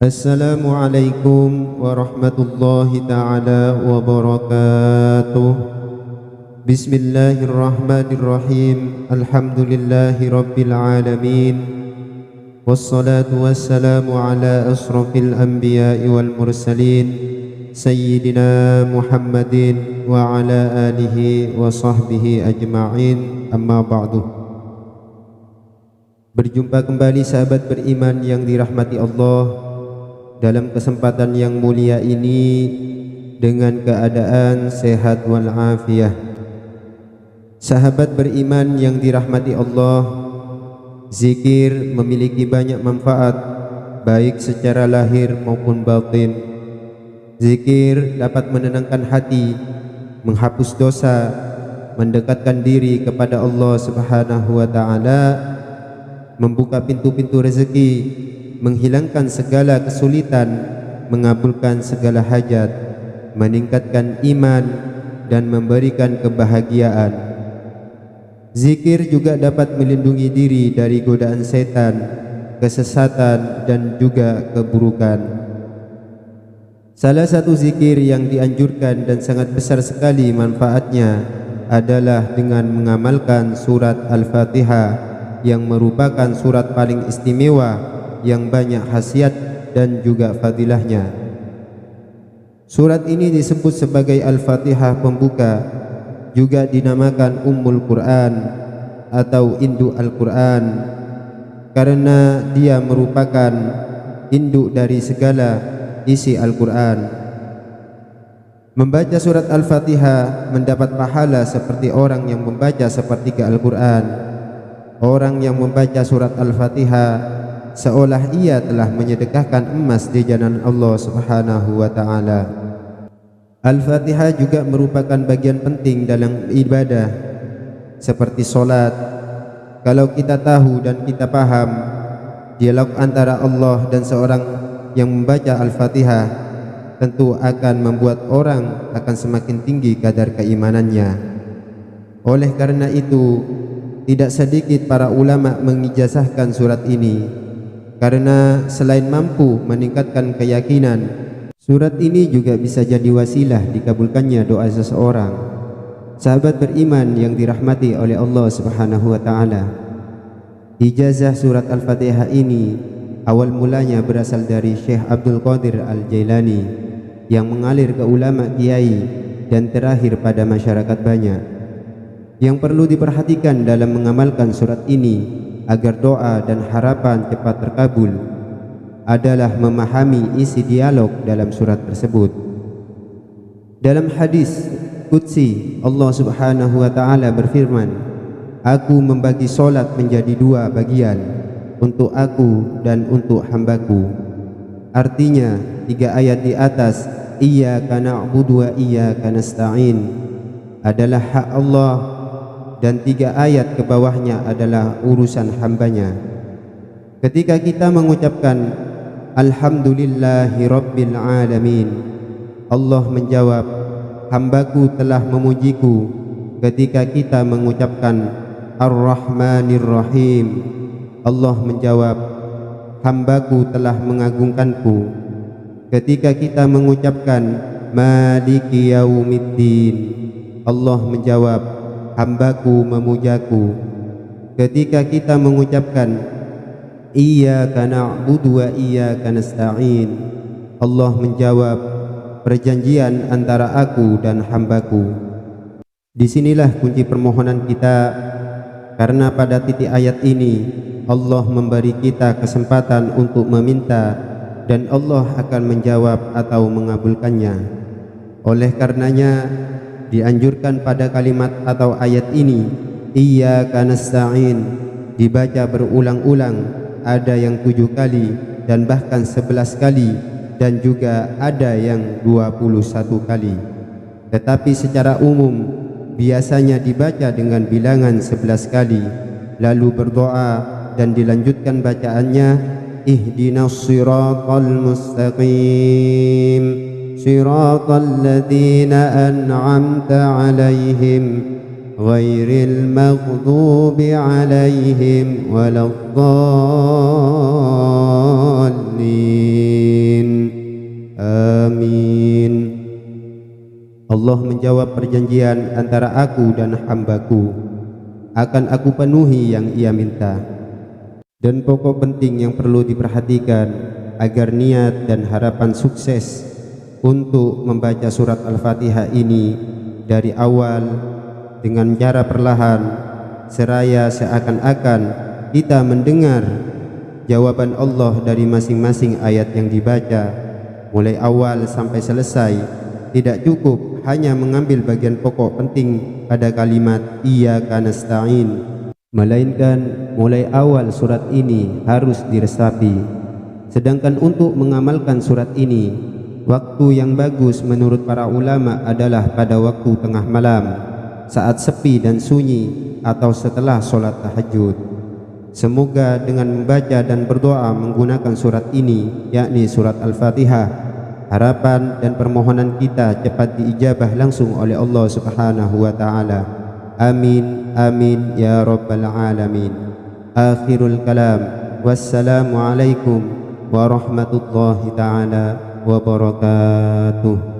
Assalamualaikum warahmatullahi ta'ala wabarakatuh. Bismillahirrahmanirrahim. Alhamdulillahi rabbil alamin. Wassalatu wassalamu ala asrafil anbiya'i wal mursalin Sayyidina Muhammadin wa ala alihi wa sahbihi ajma'in. Amma ba'du. Berjumpa kembali sahabat beriman yang dirahmati Allah dalam kesempatan yang mulia ini dengan keadaan sehat wal afiyah. Sahabat beriman yang dirahmati Allah, zikir memiliki banyak manfaat baik secara lahir maupun batin. Zikir dapat menenangkan hati, menghapus dosa, mendekatkan diri kepada Allah Subhanahu wa taala, membuka pintu-pintu rezeki, menghilangkan segala kesulitan, mengabulkan segala hajat, meningkatkan iman, dan memberikan kebahagiaan. Zikir juga dapat melindungi diri dari godaan setan, kesesatan, dan juga keburukan. Salah satu zikir yang dianjurkan dan sangat besar sekali manfaatnya adalah dengan mengamalkan surat Al-Fatihah yang merupakan surat paling istimewa yang banyak khasiat dan juga fadilahnya. Surat ini disebut sebagai Al-Fatihah pembuka, juga dinamakan Ummul Quran atau induk Al-Quran, karena dia merupakan induk dari segala isi Al-Quran. Membaca surat Al-Fatihah mendapat pahala seperti orang yang membaca sepertiga Al-Quran. Orang yang membaca surat Al-Fatihah seolah ia telah menyedekahkan emas di jalan Allah Subhanahu wa taala. Al-Fatihah juga merupakan bagian penting dalam ibadah seperti solat. Kalau kita tahu dan kita paham dialog antara Allah dan seorang yang membaca Al-Fatihah, tentu akan membuat orang akan semakin tinggi kadar keimanannya. Oleh karena itu, tidak sedikit para ulama mengijazahkan surat ini, karena selain mampu meningkatkan keyakinan, surat ini juga bisa jadi wasilah dikabulkannya doa seseorang. Sahabat beriman yang dirahmati oleh Allah Subhanahu wa taala, ijazah surat Al-Fatihah ini awal mulanya berasal dari Syekh Abdul Qadir Al-Jailani yang mengalir ke ulama kiai dan terakhir pada masyarakat banyak. Yang perlu diperhatikan dalam mengamalkan surat ini agar doa dan harapan cepat terkabul adalah memahami isi dialog dalam surat tersebut. Dalam hadis qudsi, Allah Subhanahu wa taala berfirman, "Aku membagi solat menjadi dua bagian, untuk aku dan untuk hambaku." Artinya, tiga ayat di atas, iyyaka na'budu wa iyyaka nasta'in, adalah hak Allah, dan tiga ayat ke bawahnya adalah urusan hambanya. Ketika kita mengucapkan Alhamdulillahi Rabbil Alamin, Allah menjawab, hambaku telah memujiku. Ketika kita mengucapkan Ar-Rahmanir Rahim, Allah menjawab, hambaku telah mengagungkanku. Ketika kita mengucapkan Maliki Yaumiddin, Allah menjawab, hambaku memujaku. Ketika kita mengucapkan Iyyaka na'budu wa iyyaka nasta'in, Allah menjawab, perjanjian antara aku dan hambaku. Disinilah kunci permohonan kita, karena pada titik ayat ini Allah memberi kita kesempatan untuk meminta, dan Allah akan menjawab atau mengabulkannya. Oleh karenanya dianjurkan pada kalimat atau ayat ini, Iyyaka nasta'in, dibaca berulang-ulang, ada yang 7 kali dan bahkan 11 kali, dan juga ada yang 21 kali. Tetapi secara umum biasanya dibaca dengan bilangan 11 kali, lalu berdoa dan dilanjutkan bacaannya, Ihdinas siratal mustaqim, صراط الذين أنعمت عليهم غير المغضوب عليهم ولا الضالين. Amin. Allah menjawab perjanjian antara aku dan hambaku. Akan aku penuhi yang ia minta. Dan pokok penting yang perlu diperhatikan agar niat dan harapan sukses untuk membaca surat Al-Fatihah ini dari awal dengan cara perlahan, seraya seakan-akan kita mendengar jawaban Allah dari masing-masing ayat yang dibaca mulai awal sampai selesai. Tidak cukup hanya mengambil bagian pokok penting pada kalimat iyyaka nasta'in, melainkan mulai awal surat ini harus diresapi. Sedangkan untuk mengamalkan surat ini, waktu yang bagus menurut para ulama adalah pada waktu tengah malam, saat sepi dan sunyi, atau setelah sholat tahajud. Semoga dengan membaca dan berdoa menggunakan surat ini, yakni surat Al-Fatihah, harapan dan permohonan kita cepat diijabah langsung oleh Allah Subhanahu wa taala. Amin amin ya rabbal alamin. Akhirul kalam. Wassalamu alaikum warahmatullahi taala wabarakatuh.